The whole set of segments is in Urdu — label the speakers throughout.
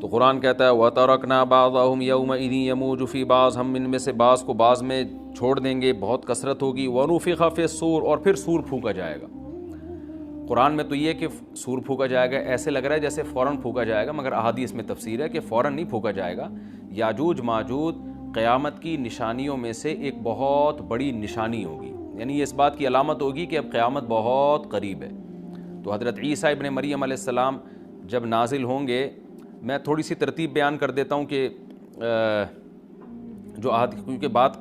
Speaker 1: تو قرآن کہتا ہے وَتَرَكْنَا بَعْضَهُمْ يَوْمَئِذٍ يَمُوجُ فِي بَعْضٍ، ہم ان میں سے بعض کو بعض میں چھوڑ دیں گے، بہت کثرت ہوگی۔ وَنُفِخَ فِي الصُّورِ، اور پھر سور پھونکا جائے گا۔ قرآن میں تو یہ کہ سور پھونکا جائے گا ایسے لگ رہا ہے جیسے فوراً پھونکا جائے گا، مگر احادیث میں تفسیر ہے کہ فوراً نہیں پھونکا جائے گا۔ یاجوج ماجوج قیامت کی نشانیوں میں سے ایک بہت بڑی نشانی ہوگی، یعنی یہ اس بات کی علامت ہوگی کہ اب قیامت بہت قریب ہے۔ تو حضرت عیسیٰ ابن مریم علیہ السلام جب نازل ہوں گے، میں تھوڑی سی ترتیب بیان کر دیتا ہوں کہ کیونکہ بات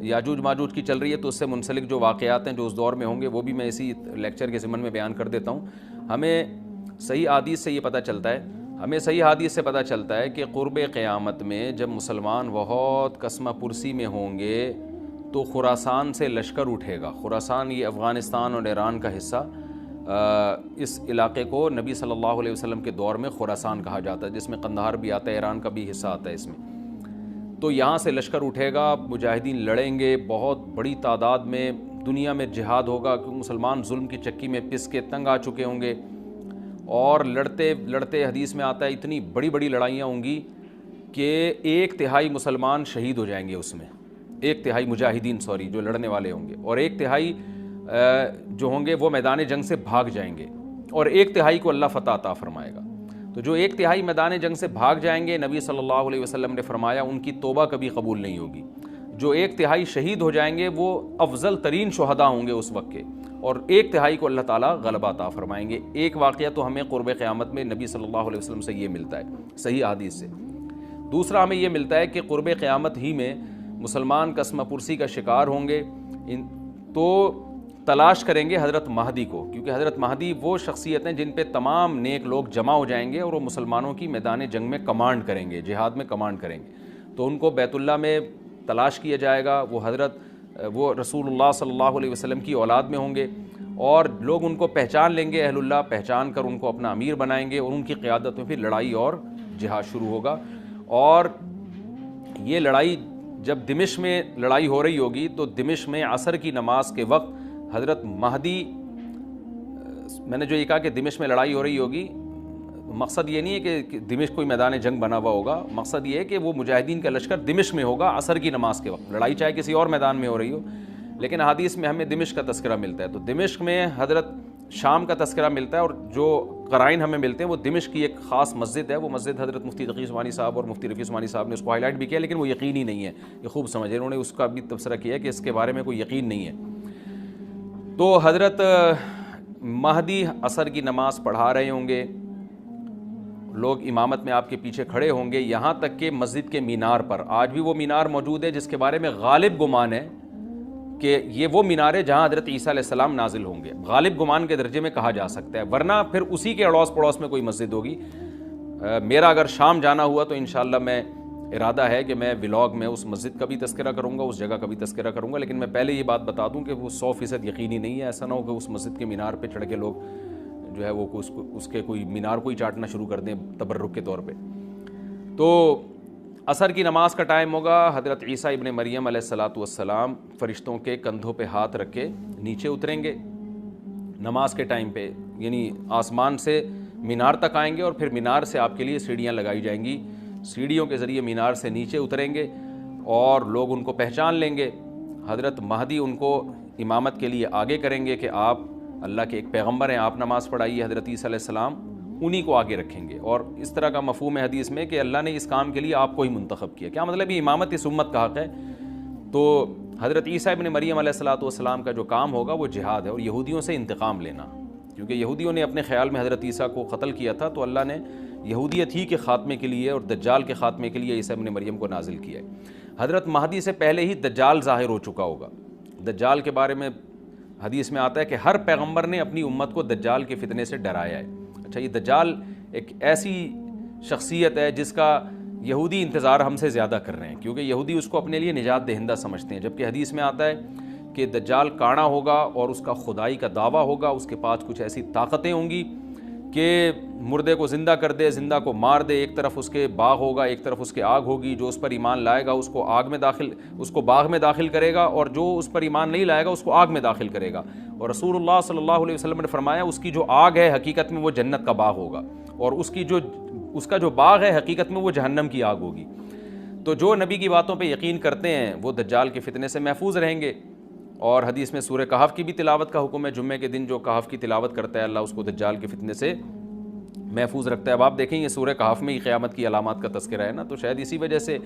Speaker 1: یاجوج ماجوج کی چل رہی ہے تو اس سے منسلک جو واقعات ہیں جو اس دور میں ہوں گے وہ بھی میں اسی لیکچر کے ضمن میں بیان کر دیتا ہوں۔ ہمیں صحیح حدیث سے یہ پتہ چلتا ہے کہ قرب قیامت میں جب مسلمان بہت کسمہ پرسی میں ہوں گے تو خراسان سے لشکر اٹھے گا۔ خراسان یہ افغانستان اور ایران کا حصہ، اس علاقے کو نبی صلی اللہ علیہ وسلم کے دور میں خراسان کہا جاتا ہے، جس میں قندھار بھی آتا ہے، ایران کا بھی حصہ آتا ہے اس میں۔ تو یہاں سے لشکر اٹھے گا، مجاہدین لڑیں گے، بہت بڑی تعداد میں دنیا میں جہاد ہوگا، کیونکہ مسلمان ظلم کی چکی میں پس کے تنگ آ چکے ہوں گے، اور لڑتے لڑتے حدیث میں آتا ہے اتنی بڑی بڑی لڑائیاں ہوں گی کہ 1/3 مسلمان شہید ہو جائیں گے اس میں، 1/3 مجاہدین جو لڑنے والے ہوں گے، اور 1/3 جو ہوں گے وہ میدان جنگ سے بھاگ جائیں گے، اور 1/3 کو اللہ فتح عطا فرمائے گا۔ تو جو 1/3 میدان جنگ سے بھاگ جائیں گے، نبی صلی اللہ علیہ وسلم نے فرمایا ان کی توبہ کبھی قبول نہیں ہوگی۔ جو 1/3 شہید ہو جائیں گے وہ افضل ترین شہداء ہوں گے اس وقت کے، اور 1/3 کو اللہ تعالیٰ غلبہ عطا فرمائیں گے۔ ایک واقعہ تو ہمیں قرب قیامت میں نبی صلی اللہ علیہ وسلم سے یہ ملتا ہے صحیح حدیث سے۔ دوسرا ہمیں یہ ملتا ہے کہ قرب قیامت ہی میں مسلمان قسمہ پرسی کا شکار ہوں گے، تو تلاش کریں گے حضرت مہدی کو، کیونکہ حضرت مہدی وہ شخصیت ہیں جن پہ تمام نیک لوگ جمع ہو جائیں گے اور وہ مسلمانوں کی میدان جنگ میں کمانڈ کریں گے، جہاد میں کمانڈ کریں گے۔ تو ان کو بیت اللہ میں تلاش کیا جائے گا، وہ رسول اللہ صلی اللہ علیہ وسلم کی اولاد میں ہوں گے، اور لوگ ان کو پہچان لیں گے، اہل اللہ پہچان کر ان کو اپنا امیر بنائیں گے، اور ان کی قیادت میں پھر لڑائی اور جہاد شروع ہوگا۔ اور یہ لڑائی جب دمشق میں لڑائی ہو رہی ہوگی تو دمشق میں عصر کی نماز کے وقت حضرت مہدی، میں نے جو یہ کہا کہ دمشق میں لڑائی ہو رہی ہوگی، مقصد یہ نہیں ہے کہ دمشق کوئی میدان جنگ بنا ہوا ہوگا، مقصد یہ ہے کہ وہ مجاہدین کا لشکر دمشق میں ہوگا عصر کی نماز کے وقت، لڑائی چاہے کسی اور میدان میں ہو رہی ہو، لیکن حدیث میں ہمیں دمشق کا تذکرہ ملتا ہے۔ تو دمشق میں حضرت شام کا تذکرہ ملتا ہے، اور جو قرائن ہمیں ملتے ہیں وہ دمشق کی ایک خاص مسجد ہے، وہ مسجد حضرت مفتی تقی عثمانی صاحب اور مفتی رفیع عثمانی صاحب نے اس کو ہائی لائٹ بھی کیا، لیکن وہ یقینی نہیں ہے، یہ خوب سمجھے، انہوں نے اس کا بھی تبصرہ کیا ہے کہ اس کے بارے میں کوئی یقین نہیں ہے۔ تو حضرت مہدی عصر کی نماز پڑھا رہے ہوں گے، لوگ امامت میں آپ کے پیچھے کھڑے ہوں گے، یہاں تک کہ مسجد کے مینار پر، آج بھی وہ مینار موجود ہے جس کے بارے میں غالب گمان ہے کہ یہ وہ مینار ہے جہاں حضرت عیسیٰ علیہ السلام نازل ہوں گے، غالب گمان کے درجے میں کہا جا سکتا ہے، ورنہ پھر اسی کے اڑوس پڑوس میں کوئی مسجد ہوگی۔ میرا اگر شام جانا ہوا تو انشاءاللہ میں ارادہ ہے کہ میں ولاگ میں اس مسجد کا بھی تذکرہ کروں گا، اس جگہ کا بھی تذکرہ کروں گا، لیکن میں پہلے یہ بات بتا دوں کہ وہ 100% یقینی نہیں ہے، ایسا نہ ہو کہ اس مسجد کے مینار پہ چڑھ کے لوگ جو ہے وہ اس کے کوئی مینار کو ہی چاٹنا شروع کر دیں تبرک کے طور پہ۔ تو عصر کی نماز کا ٹائم ہوگا، حضرت عیسیٰ ابن مریم علیہ السلام فرشتوں کے کندھوں پہ ہاتھ رکھ کے نیچے اتریں گے نماز کے ٹائم پہ، یعنی آسمان سے مینار تک آئیں گے، اور پھر مینار سے آپ کے لیے سیڑھیاں لگائی جائیں گی، سیڑھیوں کے ذریعے مینار سے نیچے اتریں گے، اور لوگ ان کو پہچان لیں گے۔ حضرت مہدی ان کو امامت کے لیے آگے کریں گے کہ آپ اللہ کے ایک پیغمبر ہیں، آپ نماز پڑھائیے، حضرت عیسیٰ علیہ السلام انہی کو آگے رکھیں گے، اور اس طرح کا مفہوم ہے حدیث میں کہ اللہ نے اس کام کے لیے آپ کو ہی منتخب کیا۔ کیا مطلب یہ امامت اس امت کا حق ہے؟ تو حضرت عیسیٰ ابن مریم علیہ السلام کا جو کام ہوگا وہ جہاد ہے، اور یہودیوں سے انتقام لینا، کیونکہ یہودیوں نے اپنے خیال میں حضرت عیسیٰ کو قتل کیا تھا، تو اللہ نے یہودیت ہی کے خاتمے کے لیے اور دجال کے خاتمے کے لیے عیسیٰ ابن مریم کو نازل کیا ہے۔ حضرت مہدی سے پہلے ہی دجال ظاہر ہو چکا ہوگا۔ دجال کے بارے میں حدیث میں آتا ہے کہ ہر پیغمبر نے اپنی امت کو دجال کے فتنے سے ڈرایا ہے۔ اچھا، یہ دجال ایک ایسی شخصیت ہے جس کا یہودی انتظار ہم سے زیادہ کر رہے ہیں، کیونکہ یہودی اس کو اپنے لیے نجات دہندہ سمجھتے ہیں، جبکہ حدیث میں آتا ہے کہ دجال کانا ہوگا اور اس کا خدائی کا دعویٰ ہوگا، اس کے پاس کچھ ایسی طاقتیں ہوں گی کہ مردے کو زندہ کر دے، زندہ کو مار دے، ایک طرف اس کے باغ ہوگا، ایک طرف اس کے آگ ہوگی، جو اس پر ایمان لائے گا اس کو باغ میں داخل کرے گا، اور جو اس پر ایمان نہیں لائے گا اس کو آگ میں داخل کرے گا۔ اور رسول اللہ صلی اللہ علیہ وسلم نے فرمایا اس کی جو آگ ہے حقیقت میں وہ جنت کا باغ ہوگا، اور اس کی جو اس کا جو باغ ہے حقیقت میں وہ جہنم کی آگ ہوگی۔ تو جو نبی کی باتوں پہ یقین کرتے ہیں وہ دجال کے فتنے سے محفوظ رہیں گے۔ اور حدیث میں سورہ کہف کی بھی تلاوت کا حکم ہے، جمعے کے دن جو کہف کی تلاوت کرتا ہے اللہ اس کو دجال کے فتنے سے محفوظ رکھتا ہے۔ اب آپ دیکھیں یہ سورہ کہف میں ہی قیامت کی علامات کا تذکرہ ہے نا، تو شاید اسی وجہ سے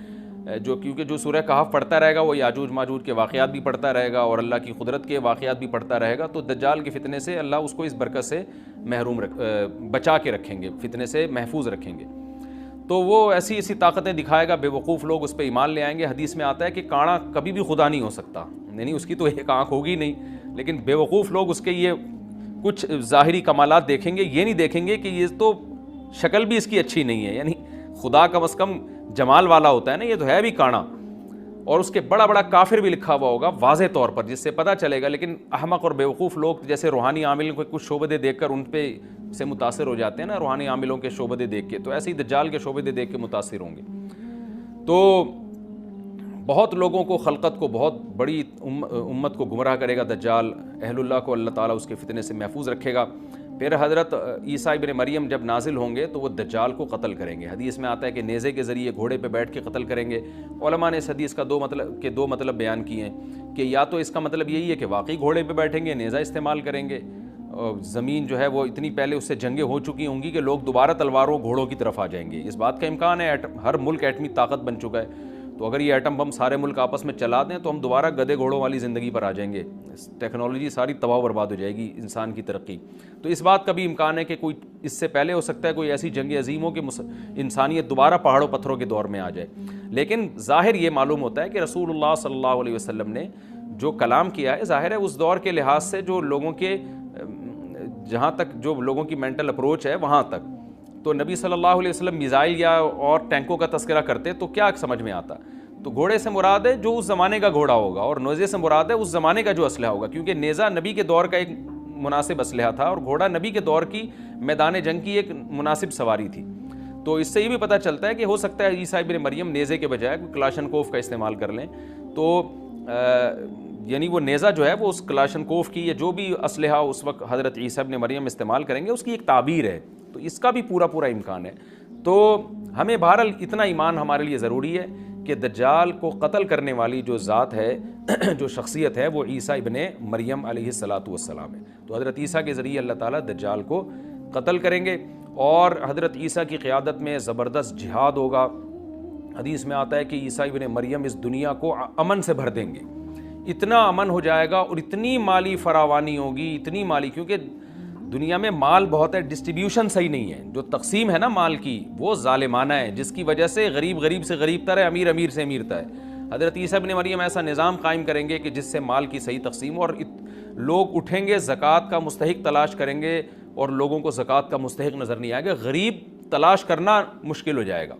Speaker 1: کیونکہ جو سورہ کہف پڑھتا رہے گا وہ یاجوج ماجوج کے واقعات بھی پڑھتا رہے گا اور اللہ کی قدرت کے واقعات بھی پڑھتا رہے گا، تو دجال کے فتنے سے اللہ اس کو اس برکت سے بچا کے رکھیں گے، فتنے سے محفوظ رکھیں گے۔ تو وہ ایسی ایسی طاقتیں دکھائے گا، بے وقوف لوگ اس پہ ایمان لے آئیں گے۔ حدیث میں آتا ہے کہ کاڑا کبھی بھی خدا نہیں ہو سکتا، یعنی اس کی تو ایک آنکھ ہوگی نہیں، لیکن بے وقوف لوگ اس کے یہ کچھ ظاہری کمالات دیکھیں گے، یہ نہیں دیکھیں گے کہ یہ تو شکل بھی اس کی اچھی نہیں ہے، یعنی خدا کم از کم جمال والا ہوتا ہے نا، یہ تو ہے بھی کانا، اور اس کے بڑا بڑا کافر بھی لکھا ہوا ہوگا واضح طور پر جس سے پتہ چلے گا۔ لیکن احمق اور بیوقوف لوگ جیسے روحانی عاملوں کے کچھ شعبدے دیکھ کر ان پہ سے متاثر ہو جاتے ہیں نا، روحانی عاملوں کے شعبدے دیکھ کے، تو ایسے ہی دجال کے شعبدے دیکھ کے متاثر ہوں گے۔ تو بہت لوگوں کو، خلقت کو، بہت بڑی امت کو گمراہ کرے گا دجال، اہل اللہ کو اللہ تعالیٰ اس کے فتنے سے محفوظ رکھے گا۔ پھر حضرت عیسیٰ ابن مریم جب نازل ہوں گے تو وہ دجال کو قتل کریں گے۔ حدیث میں آتا ہے کہ نیزے کے ذریعے گھوڑے پہ بیٹھ کے قتل کریں گے۔ علماء نے اس حدیث کا دو مطلب بیان کیے ہیں کہ یا تو اس کا مطلب یہی ہے کہ واقعی گھوڑے پہ بیٹھیں گے، نیزہ استعمال کریں گے، زمین جو ہے وہ اتنی پہلے اس سے جنگیں ہو چکی ہوں گی کہ لوگ دوبارہ تلواروں گھوڑوں کی طرف آ جائیں گے۔ اس بات کا امکان ہے، ہر ملک ایٹمی طاقت بن چکا ہے، تو اگر یہ ایٹم بم سارے ملک آپس میں چلا دیں تو ہم دوبارہ گدے گھوڑوں والی زندگی پر آ جائیں گے، ٹیکنالوجی ساری تباہ و برباد ہو جائے گی، انسان کی ترقی۔ تو اس بات کا بھی امکان ہے کہ کوئی اس سے پہلے ہو سکتا ہے کوئی ایسی جنگ عظیم ہو کہ انسانیت دوبارہ پہاڑوں پتھروں کے دور میں آ جائے۔ لیکن ظاہر یہ معلوم ہوتا ہے کہ رسول اللہ صلی اللہ علیہ وسلم نے جو کلام کیا ہے، ظاہر ہے اس دور کے لحاظ سے جو لوگوں کے جہاں تک جو لوگوں کی مینٹل اپروچ ہے وہاں تک، تو نبی صلی اللہ علیہ وسلم میزائل یا اور ٹینکوں کا تذکرہ کرتے تو کیا سمجھ میں آتا؟ تو گھوڑے سے مراد ہے جو اس زمانے کا گھوڑا ہوگا، اور نیزے سے مراد ہے اس زمانے کا جو اسلحہ ہوگا، کیونکہ نیزہ نبی کے دور کا ایک مناسب اسلحہ تھا اور گھوڑا نبی کے دور کی میدان جنگ کی ایک مناسب سواری تھی۔ تو اس سے یہ بھی پتہ چلتا ہے کہ ہو سکتا ہے عیسیٰ ابن مریم نیزے کے بجائے کلاشنکوف کا استعمال کر لیں، تو یعنی وہ نیزہ جو ہے وہ اس کلاشنکوف کی یا جو بھی اسلحہ اس وقت حضرت عیسیٰ ابن مریم استعمال کریں گے اس کی ایک تعبیر ہے، تو اس کا بھی پورا امکان ہے۔ تو ہمیں بہرحال اتنا ایمان ہمارے لیے ضروری ہے کہ دجال کو قتل کرنے والی جو ذات ہے، جو شخصیت ہے، وہ عیسیٰ ابن مریم علیہ السلام ہے۔ تو حضرت عیسیٰ کے ذریعے اللہ تعالیٰ دجال کو قتل کریں گے، اور حضرت عیسیٰ کی قیادت میں زبردست جہاد ہوگا۔ حدیث میں آتا ہے کہ عیسیٰ ابن مریم اس دنیا کو امن سے بھر دیں گے، اتنا امن ہو جائے گا اور اتنی مالی فراوانی ہوگی، اتنی مالی، کیونکہ دنیا میں مال بہت ہے، ڈسٹریبیوشن صحیح نہیں ہے، جو تقسیم ہے نا مال کی وہ ظالمانہ ہے، جس کی وجہ سے غریب سے غریب تر ہے، امیر سے امیر تر ہے۔ حضرت عیسیٰ ابن مریم ایسا نظام قائم کریں گے کہ جس سے مال کی صحیح تقسیم، اور لوگ اٹھیں گے زکوٰۃ کا مستحق تلاش کریں گے اور لوگوں کو زکوٰۃ کا مستحق نظر نہیں آئے گا، غریب تلاش کرنا مشکل ہو جائے گا۔